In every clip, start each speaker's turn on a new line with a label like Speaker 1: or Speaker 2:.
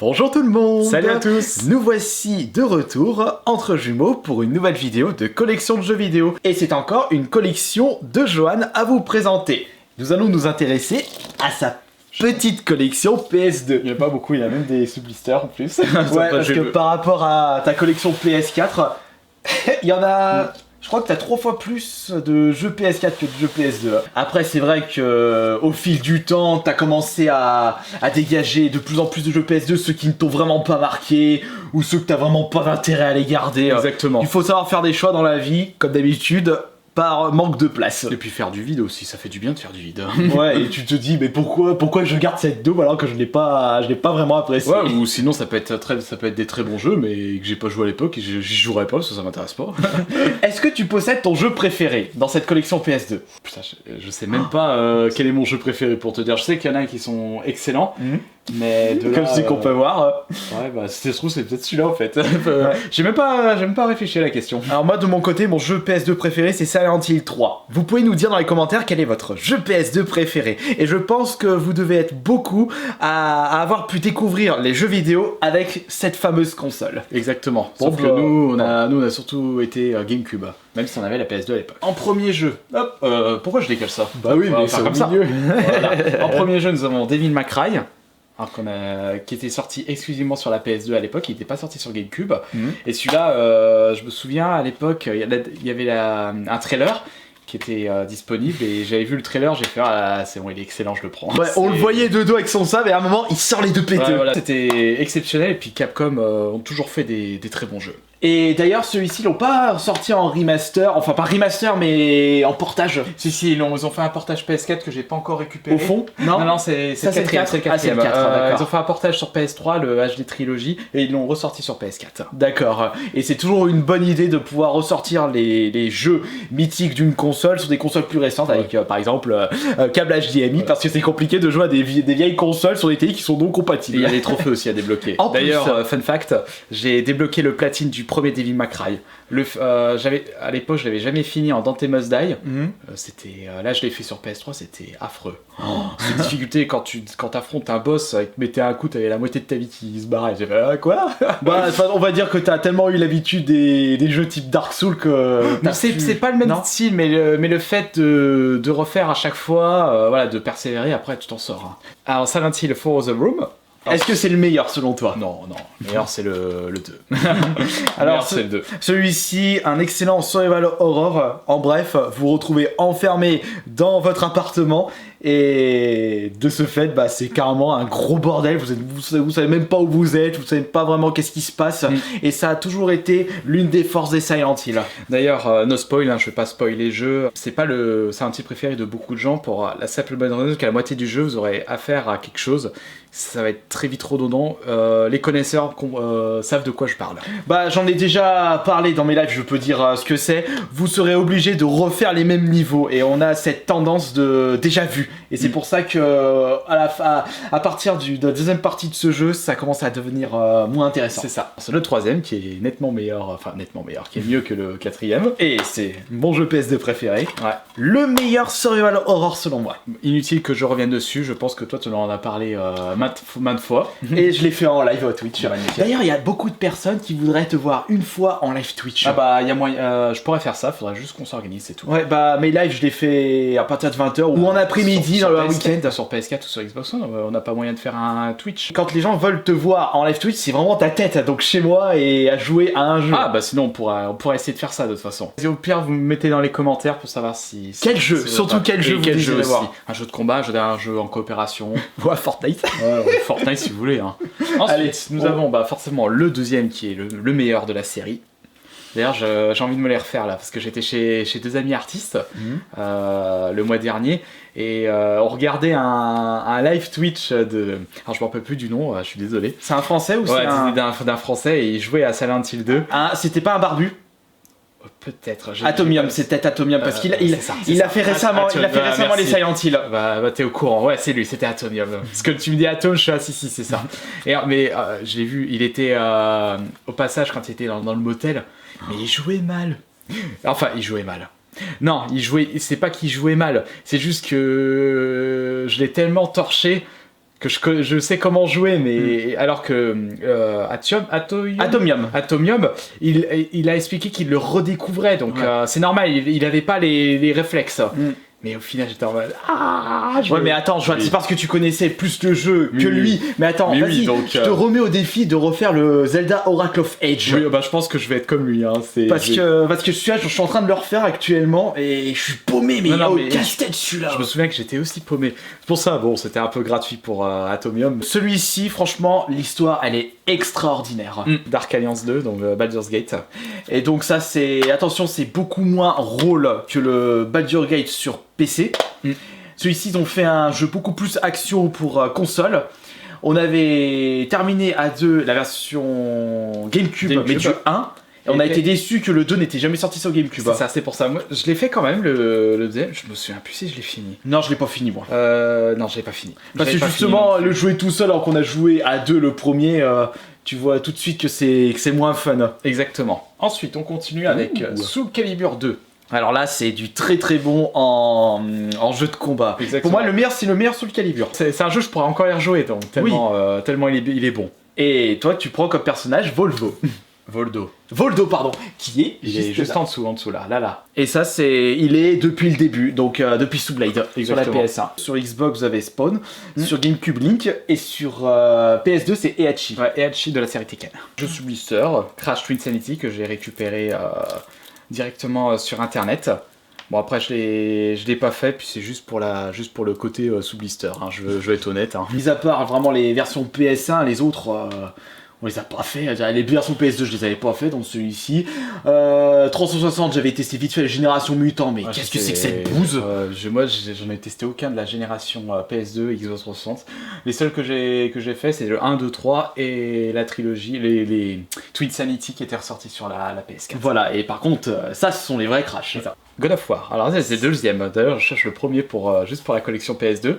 Speaker 1: Bonjour tout le monde.
Speaker 2: Salut à tous.
Speaker 1: Nous voici de retour entre jumeaux pour une nouvelle vidéo de collection de jeux vidéo. Et c'est encore une collection de Johan à vous présenter. Nous allons nous intéresser à sa petite collection PS2.
Speaker 2: Il n'y en a pas beaucoup, il y a même des sub-blisters en plus.
Speaker 1: Ouais, parce que par rapport à ta collection PS4, il y en a... Je crois que t'as 3 fois plus de jeux PS4 que de jeux PS2. Après, c'est vrai que au fil du temps, t'as commencé à dégager de plus en plus de jeux PS2, ceux qui ne t'ont vraiment pas marqué, ou ceux que t'as vraiment pas d'intérêt à les garder.
Speaker 2: Exactement.
Speaker 1: Il faut savoir faire des choix dans la vie, comme d'habitude, par manque de place.
Speaker 2: Et puis faire du vide aussi, ça fait du bien de faire du vide.
Speaker 1: Ouais, et tu te dis, mais pourquoi je garde cette daube alors que je l'ai pas vraiment apprécié.
Speaker 2: Ouais, ou sinon ça peut être des très bons jeux, mais que j'ai pas joué à l'époque et j'y jouerai pas parce que ça m'intéresse pas.
Speaker 1: Est-ce que tu possèdes ton jeu préféré dans cette collection PS2?
Speaker 2: Putain, je sais même pas quel est mon jeu préféré pour te dire. Je sais qu'il y en a qui sont excellents, mais de là,
Speaker 1: comme c'est qu'on peut voir.
Speaker 2: Ouais, bah si ça se trouve, c'est peut-être celui-là en fait. J'ai même pas réfléchi à la question.
Speaker 1: Alors moi de mon côté, mon jeu PS2 préféré c'est Silent Hill 3. Vous pouvez nous dire dans les commentaires quel est votre jeu PS2 préféré. Et je pense que vous devez être beaucoup à avoir pu découvrir les jeux vidéo avec cette fameuse console.
Speaker 2: Exactement. Sauf que nous on a surtout été GameCube, même si on avait la PS2 à l'époque. En premier jeu, hop, pourquoi je décale ça?
Speaker 1: Bah oui, mais c'est comme ça.
Speaker 2: Voilà. En premier jeu, nous avons Devil May Cry. Alors qui était sorti exclusivement sur la PS2 à l'époque, il n'était pas sorti sur GameCube. Et celui-là, je me souviens à l'époque, il y avait un trailer qui était disponible et j'avais vu le trailer, j'ai fait ah c'est bon, il est excellent, je le prends.
Speaker 1: Ouais, on le voyait de dos avec son sabre et à un moment il sort les deux péteux.
Speaker 2: Ouais, voilà. C'était exceptionnel et puis Capcom ont toujours fait des très bons jeux.
Speaker 1: Et d'ailleurs, ceux-ci l'ont pas sorti en remaster, enfin pas remaster mais en portage.
Speaker 2: Si, ils ont fait un portage PS4 que j'ai pas encore récupéré.
Speaker 1: Au fond?
Speaker 2: Non, c'est le quatrième.
Speaker 1: Ah, c'est le 4,
Speaker 2: ils ont fait un portage sur PS3, le HD Trilogy, et ils l'ont ressorti sur PS4.
Speaker 1: D'accord. Et c'est toujours une bonne idée de pouvoir ressortir les jeux mythiques d'une console sur des consoles plus récentes, avec par exemple câble HDMI, parce que c'est compliqué de jouer à des vieilles consoles sur des télé qui sont non compatibles.
Speaker 2: Et il y a des trophées aussi à débloquer. D'ailleurs, fun fact, j'ai débloqué le platine du premier Devil May Cry. À l'époque, je l'avais jamais fini en Dante Must Die. Là, je l'ai fait sur PS3, c'était affreux. Cette difficulté quand t'affrontes un boss, mettais un coup, t'avais la moitié de ta vie qui se barrait. J'ai fait quoi?
Speaker 1: Bah, on va dire que t'as tellement eu l'habitude des jeux type Dark Souls que.
Speaker 2: C'est pas le même style, mais le fait de refaire à chaque fois, voilà, de persévérer, après tu t'en sors. Alors, Silent Hill 4 The Room.
Speaker 1: Est-ce que c'est le meilleur selon toi?
Speaker 2: Non, le meilleur c'est le 2.
Speaker 1: Alors celui-ci, un excellent survival horror. En bref, vous retrouvez enfermé dans votre appartement et de ce fait, bah, c'est carrément un gros bordel. Vous savez même pas où vous êtes, vous savez pas vraiment qu'est-ce qui se passe. Et ça a toujours été l'une des forces des Silent Hill.
Speaker 2: D'ailleurs, no spoil, je vais pas spoiler le jeu. C'est pas le Silent Hill préféré de beaucoup de gens pour la simple bonne raison qu'à la moitié du jeu, vous aurez affaire à quelque chose. Ça va être très vite redondant. Les connaisseurs savent de quoi je parle.
Speaker 1: Bah, j'en ai déjà parlé dans mes lives, je peux dire ce que c'est. Vous serez obligé de refaire les mêmes niveaux et on a cette tendance de déjà vu. Et c'est pour ça que à partir de la deuxième partie de ce jeu, ça commence à devenir moins intéressant.
Speaker 2: C'est ça. C'est le troisième qui est nettement meilleur, qui est mieux que le quatrième.
Speaker 1: Et c'est mon jeu PS2 préféré.
Speaker 2: Ouais.
Speaker 1: Le meilleur survival horror selon moi.
Speaker 2: Inutile que je revienne dessus, je pense que toi tu en as parlé maintes fois.
Speaker 1: Et je l'ai fait en live Twitch. D'ailleurs, il y a beaucoup de personnes qui voudraient te voir une fois en live Twitch.
Speaker 2: Ah bah, il y a moyen, je pourrais faire ça, faudrait juste qu'on s'organise, c'est tout.
Speaker 1: Ouais, bah, mes lives, je les fais à partir de 20h ou en après-midi dans le week-end.
Speaker 2: Sur PS4 ou sur Xbox One, on n'a pas moyen de faire un Twitch.
Speaker 1: Quand les gens veulent te voir en live Twitch, c'est vraiment ta tête, donc chez moi et à jouer à un jeu.
Speaker 2: Ah bah, sinon, on pourra essayer de faire ça de toute façon. Et au pire, vous me mettez dans les commentaires pour savoir si...
Speaker 1: Quel jeu? Surtout quel jeu vous désirez voir?
Speaker 2: Un jeu de combat, un jeu en coopération.
Speaker 1: Ouais, Fortnite.
Speaker 2: Ouais, Fortnite si vous voulez. Ensuite, nous avons forcément le deuxième qui est le meilleur de la série. D'ailleurs, j'ai envie de me les refaire là, parce que j'étais chez deux amis artistes le mois dernier, et on regardait un live Twitch de... Alors je m'en rappelle plus du nom, je suis désolé.
Speaker 1: C'est un français ou c'est
Speaker 2: d'un français, et il jouait à Silent Hill 2.
Speaker 1: C'était pas un barbu?
Speaker 2: Peut-être.
Speaker 1: Atomium, c'est peut-être Atomium parce qu'il a fait récemment, les Silent Hill.
Speaker 2: Bah t'es au courant, ouais c'est lui, c'était Atomium. Parce que tu me dis Atom, je suis si c'est ça. Mais j'ai vu, il était au passage quand il était dans le motel, mais il jouait mal. Enfin, il jouait mal. Non, c'est pas qu'il jouait mal, c'est juste que je l'ai tellement torché que je sais comment jouer, mais alors que Atomium, il a expliqué qu'il le redécouvrait, donc c'est normal, il avait pas les réflexes. Mais au final, j'étais en mode
Speaker 1: mais attends, c'est parce que tu connaissais plus le jeu que lui. Mais attends, vas-y, je te remets au défi de refaire le Zelda Oracle of Age.
Speaker 2: Oui, je pense que je vais être comme lui.
Speaker 1: Parce que celui-là, je suis en train de le refaire actuellement et je suis paumé, mais casse-tête celui-là.
Speaker 2: Je me souviens que j'étais aussi paumé. C'est pour ça, c'était un peu gratuit pour Atomium.
Speaker 1: Celui-ci, franchement, l'histoire, elle est extraordinaire.
Speaker 2: Dark Alliance 2, donc Baldur's Gate.
Speaker 1: Et donc ça, attention, c'est beaucoup moins rôle que le Baldur's Gate sur PC. Celui-ci, ils ont fait un jeu beaucoup plus action pour console. On avait terminé à 2 la version GameCube. Mais du 1. Et on a été déçus que le 2 n'était jamais sorti sur GameCube.
Speaker 2: C'est ça, c'est pour ça. Moi, je l'ai fait quand même, le deuxième. Je me souviens plus si je l'ai fini.
Speaker 1: Non, je l'ai pas fini, moi.
Speaker 2: Non, je l'ai pas fini.
Speaker 1: Parce que justement, le jouer tout seul alors qu'on a joué à 2 le premier, tu vois tout de suite que c'est moins fun.
Speaker 2: Exactement. Ensuite, on continue avec Soul Calibur 2.
Speaker 1: Alors là, c'est du très très bon en jeu de combat.
Speaker 2: Exactement.
Speaker 1: Pour moi, le meilleur, c'est le meilleur Soul Calibur.
Speaker 2: C'est un jeu que je pourrais encore y rejouer, donc tellement il est bon.
Speaker 1: Et toi, tu prends comme personnage Voldo, pardon, qui est
Speaker 2: juste en dessous là.
Speaker 1: Et ça, il est depuis le début, donc depuis Sublade, sur la PS1. Sur Xbox, vous avez Spawn, sur GameCube, Link, et sur PS2, c'est Heihachi.
Speaker 2: Ouais, Heihachi de la série Tekken. Jeu sous blister, Crash Twinsanity, que j'ai récupéré directement sur internet. Bon, après je l'ai pas fait, puis c'est juste pour le côté sous blister, je veux être honnête.
Speaker 1: Mis à part vraiment les versions PS1, les autres on les a pas fait. Les versions PS2 je les avais pas fait, donc celui-ci 360 j'avais testé vite fait la génération mutant, mais qu'est-ce que c'est que cette bouse.
Speaker 2: Moi j'en ai testé aucun de la génération PS2 Xbox 360. Les seuls que j'ai fait c'est le 1, 2, 3 et la trilogie, les Twinsanity qui étaient ressortis sur la PS4.
Speaker 1: Voilà, et par contre ça ce sont les vrais Crash.
Speaker 2: God of War, alors c'est le deuxième, d'ailleurs je cherche le premier juste pour la collection PS2.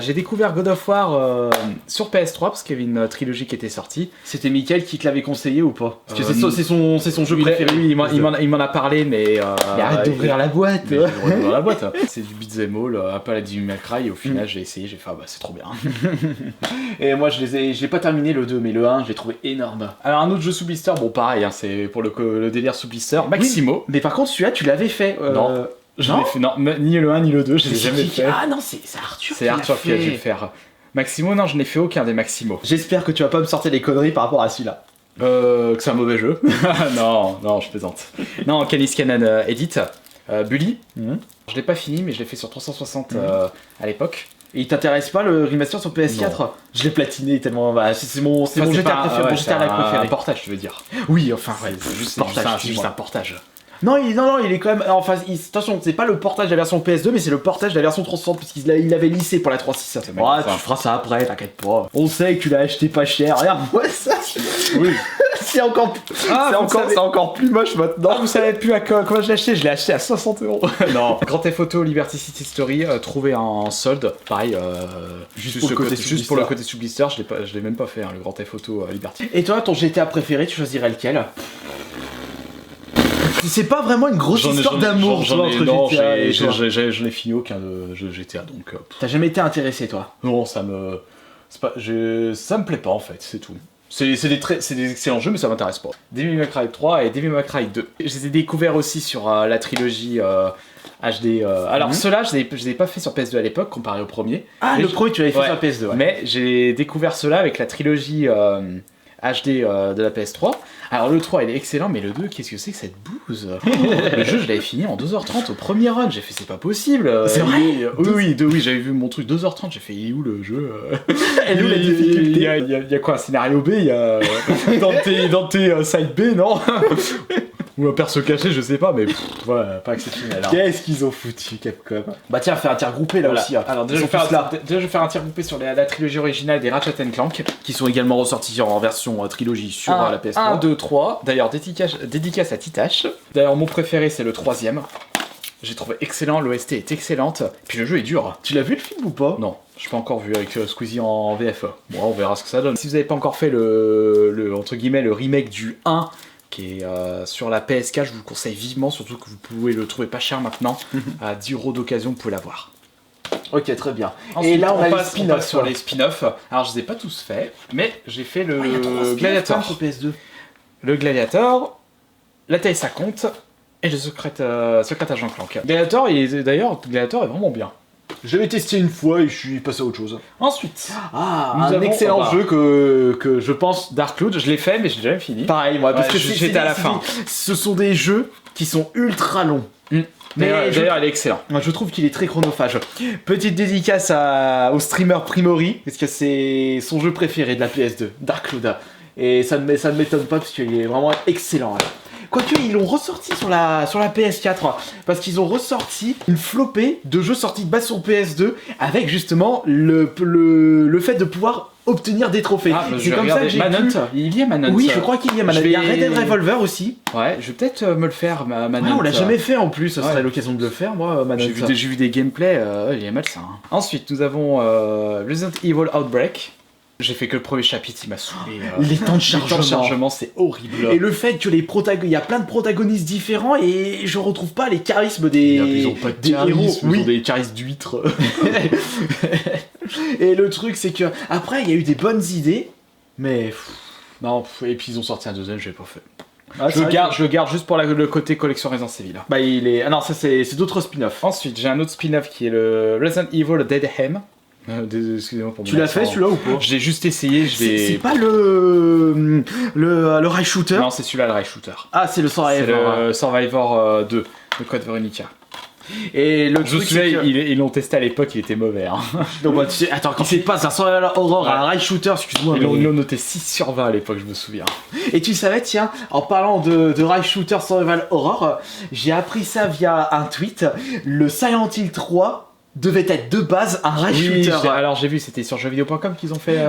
Speaker 2: J'ai découvert God of War sur PS3 parce qu'il y avait une trilogie qui était sortie.
Speaker 1: C'était Mickaël qui te l'avait conseillé ou pas? Parce que c'est son jeu préféré.
Speaker 2: Oui, il m'en a parlé, mais
Speaker 1: arrête d'ouvrir la boîte.
Speaker 2: C'est du beat'em all, un peu à la Devil May Cry, et au final j'ai essayé, j'ai fait c'est trop bien.
Speaker 1: Et moi je l'ai pas terminé le 2, mais le 1 je l'ai trouvé énorme.
Speaker 2: Alors un autre jeu sous blister, bon pareil, c'est pour le délire sous blister, Maximo.
Speaker 1: Mais par contre celui-là tu l'avais fait.
Speaker 2: Non. Je l'ai fait, non, ni le 1 ni le 2, je l'ai jamais fait.
Speaker 1: Ah non, c'est Arthur.
Speaker 2: C'est Arthur qui a dû le faire. Maximo, non, je n'ai fait aucun des Maximo.
Speaker 1: J'espère que tu vas pas me sortir des conneries par rapport à celui-là.
Speaker 2: Que c'est un mauvais jeu. non, je plaisante. Non, Canis Canon Edit, Bully. Je l'ai pas fini, mais je l'ai fait sur 360 à l'époque.
Speaker 1: Et il t'intéresse pas le remaster sur PS4? Non. Je l'ai platiné tellement. C'est mon GTA préféré.
Speaker 2: Un portage, tu veux dire?
Speaker 1: Oui, enfin,
Speaker 2: c'est juste un portage.
Speaker 1: Non, il est quand même. Enfin, attention, c'est pas le portage de la version PS2, mais c'est le portage de la version 360, puisqu'il l'avait lissé pour la 3.6. Tu feras ça après, t'inquiète pas. On sait que tu l'as acheté pas cher. Regarde-moi ça. Oui. c'est encore plus moche maintenant.
Speaker 2: Vous savez plus à comment je l'ai acheté? Je l'ai acheté à 60 €. Non. Grand Theft Auto Liberty City Story, trouvé en solde. Pareil, juste pour le côté sous blister, je l'ai même pas fait, le Grand Theft Auto Liberty.
Speaker 1: Et toi, ton GTA préféré, tu choisirais lequel? C'est pas vraiment une grosse histoire d'amour entre GTA et toi.
Speaker 2: Je n'ai fini aucun de jeu GTA, donc...
Speaker 1: T'as jamais été intéressé, toi?
Speaker 2: Non, ça me plaît pas, en fait, c'est tout. C'est des excellents jeux, mais ça m'intéresse pas. Devil May Cry 3 et Devil May Cry 2. Je les ai découverts aussi sur la trilogie HD. Alors ceux-là, je les ai pas fait sur PS2 à l'époque, comparé au premier.
Speaker 1: Ah, le premier, tu l'avais fait sur PS2, ouais.
Speaker 2: Mais j'ai découvert ceux-là avec la trilogie... HD de la PS3. Alors le 3 il est excellent, mais le 2, qu'est-ce que c'est que cette bouse? Le jeu je l'avais fini en 2h30 au premier run, j'ai fait c'est pas possible.
Speaker 1: C'est vrai?
Speaker 2: Oui, j'avais vu mon truc 2h30, j'ai fait il est où le jeu?
Speaker 1: Elle est où la difficulté?
Speaker 2: Il y a quoi, un scénario B? Il y a Dante side B, non? Ou un perso caché, je sais pas, mais pas exceptionnel.
Speaker 1: Qu'est-ce qu'ils ont foutu, Capcom? Bah tiens, fais un tir groupé là aussi.
Speaker 2: Alors déjà, je vais faire un tir groupé sur la trilogie originale des Ratchet & Clank,
Speaker 1: qui sont également ressortis en version trilogie sur la PS3.
Speaker 2: 1, 2, 3. D'ailleurs, dédicace à Titache. D'ailleurs, mon préféré, c'est le 3ème. J'ai trouvé excellent, l'OST est excellente. Puis le jeu est dur.
Speaker 1: Tu l'as vu le film ou pas?
Speaker 2: Non, je l'ai pas encore vu avec Squeezie en VF. Bon, on verra ce que ça donne. Si vous n'avez pas encore fait le entre guillemets le remake du 1, qui est sur la PS4, je vous le conseille vivement, surtout que vous pouvez le trouver pas cher maintenant. À 10 € d'occasion, vous pouvez l'avoir.
Speaker 1: Ok, très bien.
Speaker 2: Ensuite,
Speaker 1: et là, on
Speaker 2: passe sur
Speaker 1: les
Speaker 2: les spin-offs. Alors, je les ai pas tous faits, mais j'ai fait le
Speaker 1: il y a 3
Speaker 2: Gladiator.
Speaker 1: sur PS2.
Speaker 2: Le Gladiator, la taille ça compte, et le secret agent Clank. Gladiator est vraiment bien.
Speaker 1: J'avais testé une fois et je suis passé à autre chose.
Speaker 2: Ensuite,
Speaker 1: un excellent jeu que je pense...
Speaker 2: Darklood, je l'ai fait, mais je l'ai jamais fini.
Speaker 1: Pareil, moi, parce que
Speaker 2: j'étais à la fin.
Speaker 1: Ce sont des jeux qui sont ultra longs.
Speaker 2: Mais d'ailleurs, il est excellent.
Speaker 1: Je trouve qu'il est très chronophage. Petite dédicace au streamer Primori, parce que c'est son jeu préféré de la PS2, Darklood. Et ça ne m'étonne pas, parce qu'il est vraiment excellent. Alors. Quoique, ils l'ont ressorti sur la PS4, parce qu'ils ont ressorti une flopée de jeux sortis de base sur PS2, avec justement le fait de pouvoir obtenir des trophées.
Speaker 2: C'est comme ça que j'ai
Speaker 1: Manhunt.
Speaker 2: Il y a Manhunt.
Speaker 1: Oui, je crois qu'il y a Manhunt. Il y a Red Dead Revolver aussi.
Speaker 2: Ouais, je vais peut-être me le faire, Manhunt.
Speaker 1: Ouais, on l'a jamais fait en plus, ça serait l'occasion de le faire, moi, Manhunt.
Speaker 2: J'ai vu des gameplays, il est malsain. Ensuite, nous avons Resident Evil Outbreak. J'ai fait que le premier chapitre, il m'a saoulé.
Speaker 1: Les temps de chargement,
Speaker 2: c'est horrible.
Speaker 1: Et le fait que il y a plein de protagonistes différents et je retrouve pas les charismes des
Speaker 2: ils ont pas de charisme,
Speaker 1: héros.
Speaker 2: ils ont des charismes d'huîtres.
Speaker 1: Et le truc, c'est que après, il y a eu des bonnes idées, mais
Speaker 2: non. Et puis ils ont sorti un deuxième, je l'ai pas fait.
Speaker 1: Je
Speaker 2: le garde juste pour le côté collection Resident Evil.
Speaker 1: Ah non, ça c'est d'autres spin-offs.
Speaker 2: Ensuite, j'ai un autre spin-off qui est le Resident Evil Deadhem.
Speaker 1: Excusez-moi pour tu l'as fait celui-là ou pas?
Speaker 2: Je l'ai juste essayé,
Speaker 1: C'est pas le rail shooter?
Speaker 2: Non, c'est celui-là le rail shooter.
Speaker 1: Ah, c'est le Survivor.
Speaker 2: C'est le Survivor 2 de Code Veronica.
Speaker 1: Et le truc,
Speaker 2: ils l'ont testé à l'époque, il était mauvais. Hein.
Speaker 1: Donc, bah, attends, quand c'est pas un Survivor Horror à un rail shooter, excuse-moi.
Speaker 2: Ils l'ont noté 6 sur 20 à l'époque, je me souviens.
Speaker 1: Et tu savais, tiens, en parlant de rail shooter Survival Horror, j'ai appris ça via un tweet. Le Silent Hill 3 devait être de base un rail shooter.
Speaker 2: Alors j'ai vu, c'était sur jeuxvideo.com qu'ils ont fait.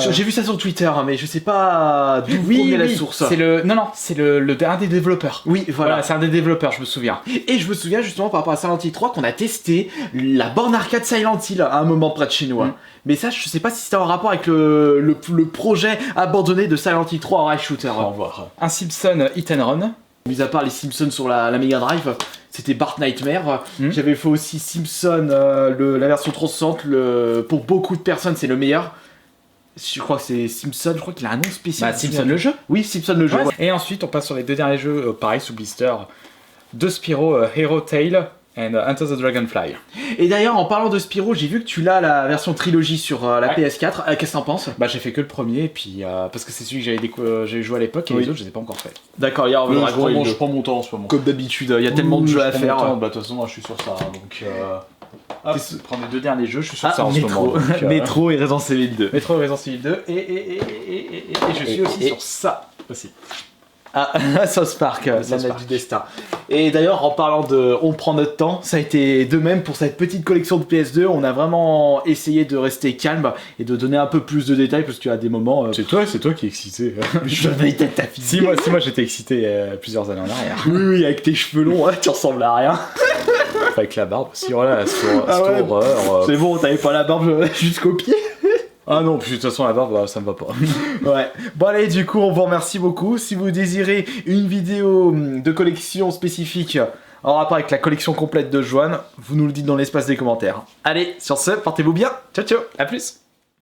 Speaker 1: J'ai vu ça sur Twitter, mais je sais pas d'où provenait la source.
Speaker 2: C'est un des développeurs.
Speaker 1: Oui, voilà,
Speaker 2: c'est un des développeurs, je me souviens.
Speaker 1: Et je me souviens justement par rapport à Silent Hill 3 qu'on a testé la borne arcade Silent Hill à un moment près de chez nous. Mais ça, je sais pas si c'était en rapport avec le projet abandonné de Silent Hill 3 en rail shooter.
Speaker 2: On va voir. Un Simpson Hit and Run.
Speaker 1: Mis à part les Simpsons sur la Mega Drive, c'était Bart Nightmare. J'avais fait aussi Simpson, la version 360, pour beaucoup de personnes c'est le meilleur. Je crois que c'est Simpson, je crois qu'il a un nom spécial.
Speaker 2: Simpson le jeu.
Speaker 1: Oui, Simpson le jeu. Ouais.
Speaker 2: Et ensuite on passe sur les deux derniers jeux, pareil sous blister, de Spyro, Hero Tail and Enter the Dragonfly.
Speaker 1: Et d'ailleurs, en parlant de Spyro, j'ai vu que tu l'as la version trilogie sur la PS4. Qu'est-ce que t'en penses?
Speaker 2: J'ai fait que le premier, et puis parce que c'est celui que j'avais joué à l'époque, et les autres je les ai pas encore fait.
Speaker 1: D'accord, il y a
Speaker 2: je prends mon temps en ce moment.
Speaker 1: Comme d'habitude, il y a tellement de jeux à faire.
Speaker 2: De toute façon, moi je suis sur ça, donc. Prendre les deux derniers jeux, je suis sur ça en ce
Speaker 1: Métro.
Speaker 2: moment. Donc,
Speaker 1: Métro et Resident Evil 2.
Speaker 2: Métro et Resident Evil 2, et je suis aussi sur ça aussi.
Speaker 1: South Park, l'année du destin. Et d'ailleurs, en parlant de on prend notre temps, ça a été de même pour cette petite collection de PS2. On a vraiment essayé de rester calme et de donner un peu plus de détails parce qu'il y a des moments.
Speaker 2: C'est toi qui es excité.
Speaker 1: Je vais peut-être ta fille.
Speaker 2: Si moi j'étais excité plusieurs années en arrière.
Speaker 1: Oui, avec tes cheveux longs, tu ressembles à rien.
Speaker 2: Avec la barbe aussi, voilà, horreur.
Speaker 1: C'est bon, t'avais pas la barbe jusqu'aux pieds.
Speaker 2: Ah non, puis de toute façon la barbe, ça me va pas.
Speaker 1: Ouais. Bon allez, du coup, on vous remercie beaucoup. Si vous désirez une vidéo de collection spécifique en rapport avec la collection complète de Joanne, vous nous le dites dans l'espace des commentaires. Allez, sur ce, portez-vous bien. Ciao, ciao.
Speaker 2: À plus.